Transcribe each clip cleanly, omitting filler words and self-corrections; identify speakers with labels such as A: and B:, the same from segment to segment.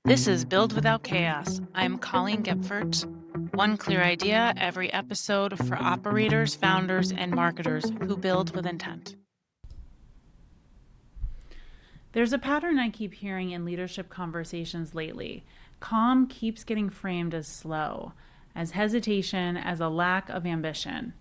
A: This is Build Without Chaos. I'm Colleen Goepfert. One clear idea every episode for operators, founders, and marketers who build with intent.
B: There's a pattern I keep hearing in leadership conversations lately. Calm keeps getting framed as slow, as hesitation, as a lack of ambition.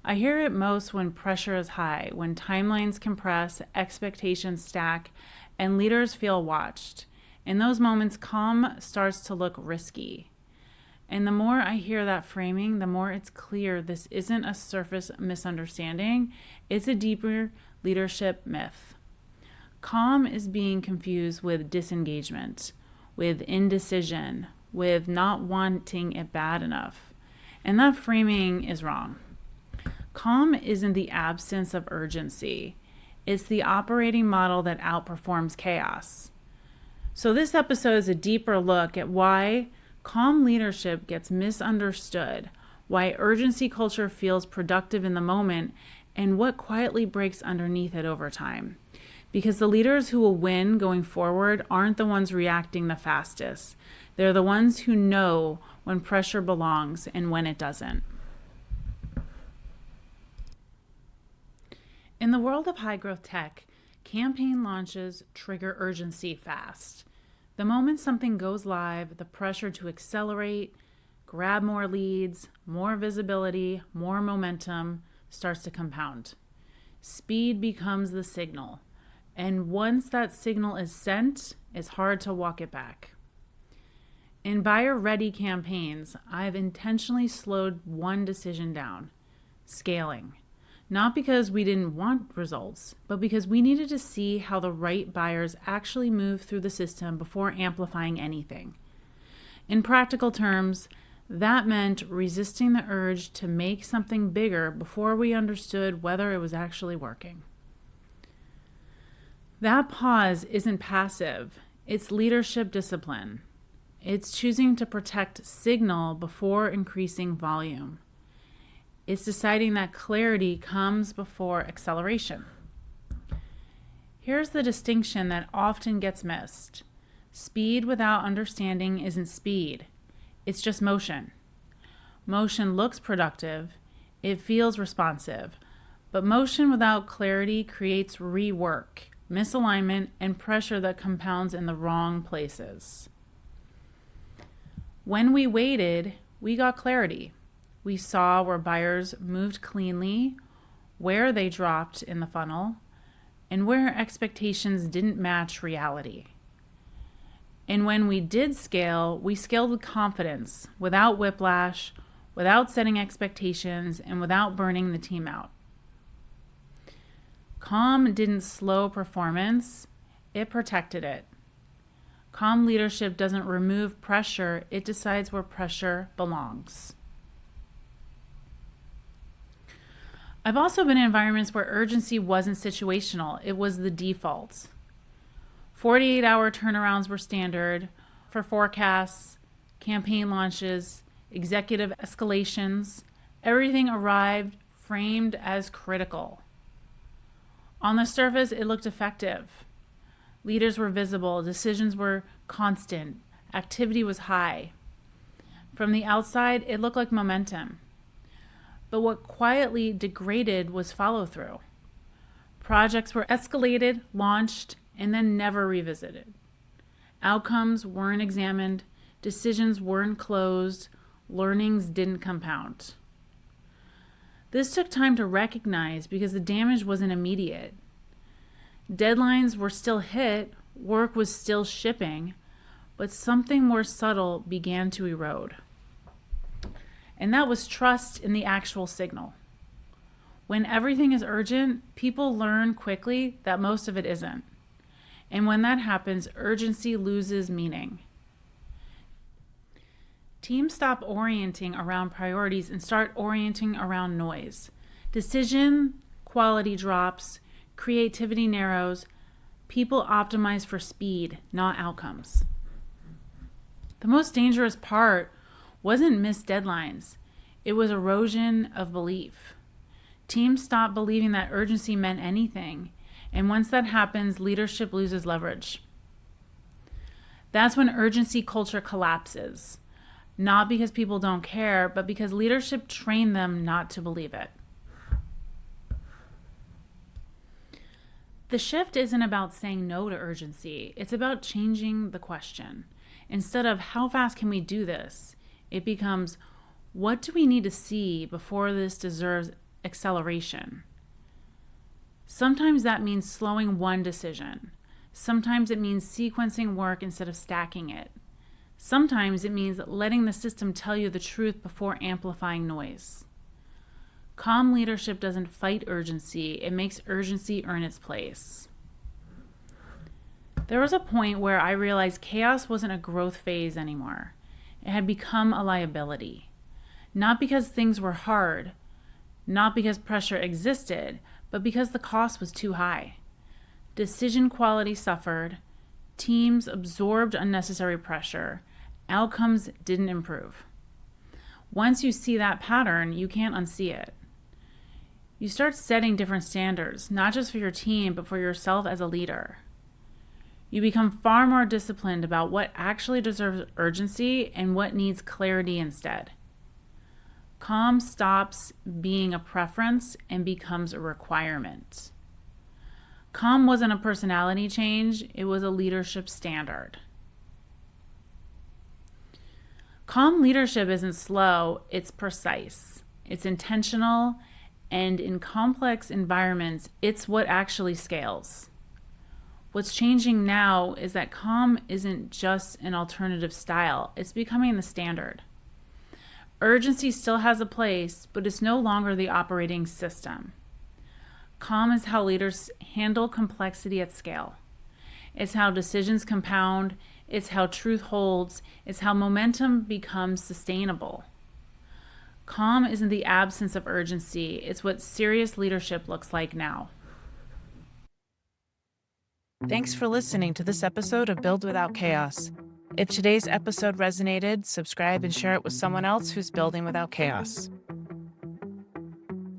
B: I hear it most when pressure is high, when timelines compress, expectations stack, and leaders feel watched. In those moments, calm starts to look risky. And the more I hear that framing, the more it's clear this isn't a surface misunderstanding, it's a deeper leadership myth. Calm is being confused with disengagement, with indecision, with not wanting it bad enough. And that framing is wrong. Calm isn't the absence of urgency. It's the operating model that outperforms chaos. So this episode is a deeper look at why calm leadership gets misunderstood, why urgency culture feels productive in the moment, and what quietly breaks underneath it over time. Because the leaders who will win going forward aren't the ones reacting the fastest. They're the ones who know when pressure belongs and when it doesn't. In the world of high-growth tech, campaign launches trigger urgency fast. The moment something goes live, the pressure to accelerate, grab more leads, more visibility, more momentum starts to compound. Speed becomes the signal. And once that signal is sent, it's hard to walk it back. In buyer-ready campaigns, I've intentionally slowed one decision down: scaling. Not because we didn't want results, but because we needed to see how the right buyers actually move through the system before amplifying anything. In practical terms, that meant resisting the urge to make something bigger before we understood whether it was actually working. That pause isn't passive, it's leadership discipline. It's choosing to protect signal before increasing volume. It's deciding that clarity comes before acceleration. Here's the distinction that often gets missed. Speed without understanding isn't speed. It's just motion. Motion looks productive. It feels responsive. But motion without clarity creates rework, misalignment, and pressure that compounds in the wrong places. When we waited, we got clarity. We saw where buyers moved cleanly, where they dropped in the funnel, and where expectations didn't match reality. And when we did scale, we scaled with confidence, without whiplash, without setting expectations, and without burning the team out. Calm didn't slow performance, it protected it. Calm leadership doesn't remove pressure, it decides where pressure belongs. I've also been in environments where urgency wasn't situational, it was the default. 48-hour turnarounds were standard for forecasts, campaign launches, executive escalations. Everything arrived framed as critical. On the surface, it looked effective. Leaders were visible, decisions were constant, activity was high. From the outside, it looked like momentum. But what quietly degraded was follow-through. Projects were escalated, launched, and then never revisited. Outcomes weren't examined, decisions weren't closed, learnings didn't compound. This took time to recognize because the damage wasn't immediate. Deadlines were still hit, work was still shipping, but something more subtle began to erode. And that was trust in the actual signal. When everything is urgent, people learn quickly that most of it isn't. And when that happens, urgency loses meaning. Teams stop orienting around priorities and start orienting around noise. Decision quality drops, creativity narrows, people optimize for speed, not outcomes. The most dangerous part wasn't missed deadlines. It was erosion of belief. Teams stopped believing that urgency meant anything, and once that happens, leadership loses leverage. That's when urgency culture collapses. Not because people don't care, but because leadership trained them not to believe it. The shift isn't about saying no to urgency. It's about changing the question. Instead of how fast can we do this, it becomes what do we need to see before this deserves acceleration? Sometimes that means slowing one decision. Sometimes it means sequencing work instead of stacking it. Sometimes it means letting the system tell you the truth before amplifying noise. Calm leadership doesn't fight urgency, it makes urgency earn its place. There was a point where I realized chaos wasn't a growth phase anymore. It had become a liability. Not because things were hard, not because pressure existed, but because the cost was too high. Decision quality suffered, teams absorbed unnecessary pressure, outcomes didn't improve. Once you see that pattern, you can't unsee it. You start setting different standards, not just for your team, but for yourself as a leader. You become far more disciplined about what actually deserves urgency and what needs clarity instead. Calm stops being a preference and becomes a requirement. Calm wasn't a personality change, it was a leadership standard. Calm leadership isn't slow, it's precise. It's intentional, and in complex environments, it's what actually scales. What's changing now is that calm isn't just an alternative style, it's becoming the standard. Urgency still has a place, but it's no longer the operating system. Calm is how leaders handle complexity at scale. It's how decisions compound, it's how truth holds, it's how momentum becomes sustainable. Calm isn't the absence of urgency, it's what serious leadership looks like now.
A: Thanks for listening to this episode of Build Without Chaos. If today's episode resonated, subscribe and share it with someone else who's building without chaos.